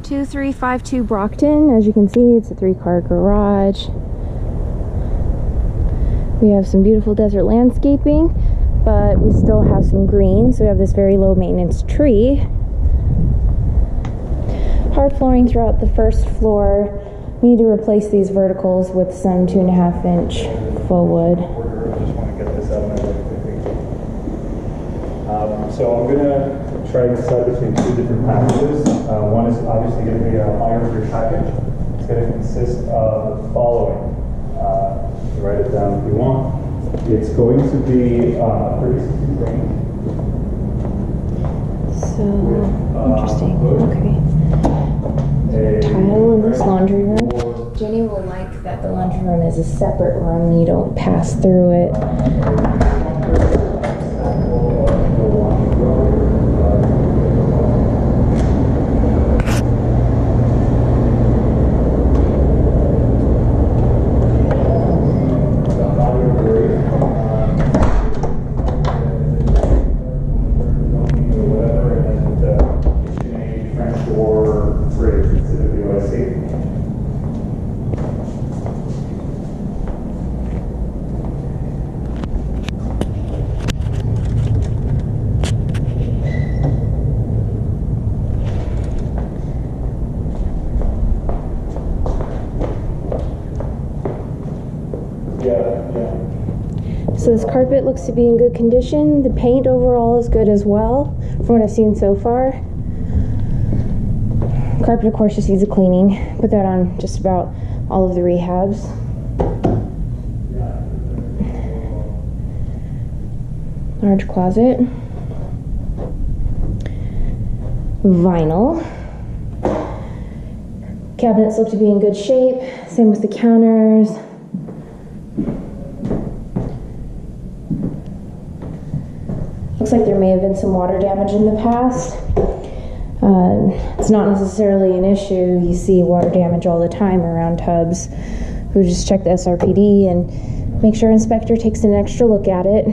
2352 Brockton. As you can see, it's a 3-car garage. We have some beautiful desert landscaping, but we still have some green, so we have this very low maintenance tree. Hard flooring throughout the first floor. We need to replace these verticals with some 2.5-inch faux wood. Just want to get this out of my way quickly. So I'm going to try to decide between 2 different packages. One is obviously going to be a higher tier package. It's going to consist of the following. You can write it down if you want. It's going to be a 3060 range. So interesting. Okay. Tile in this laundry room. Jenny will like that the laundry room is a separate room. You don't pass through it. So this carpet looks to be in good condition. The paint overall is good as well, from what I've seen so far. Carpet, of course, just needs a cleaning. Put that on just about all of the rehabs. Large closet. Vinyl. Cabinets look to be in good shape. Same with the counters. Looks like there may have been some water damage in the past. It's not necessarily an issue. You see water damage all the time around tubs. We just check the SRPD and make sure inspector takes an extra look at it.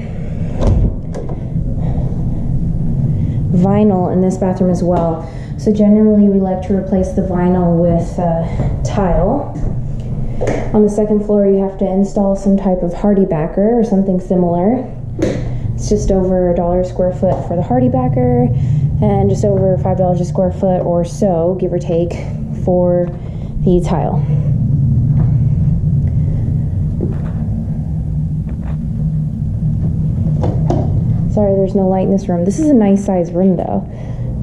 Vinyl in this bathroom as well. So generally we like to replace the vinyl with tile. On the second floor you have to install some type of hardy backer or something similar. It's just over $1 a square foot for the hardy backer and just over $5 a square foot or so, give or take, for the tile. Sorry, there's no light in this room. This is a nice sized room though.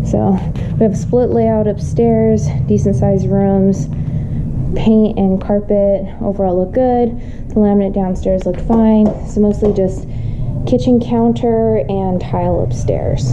So we have a split layout upstairs, decent sized rooms. Paint and carpet overall look good. The laminate downstairs looked fine. So mostly just kitchen counter and tile upstairs.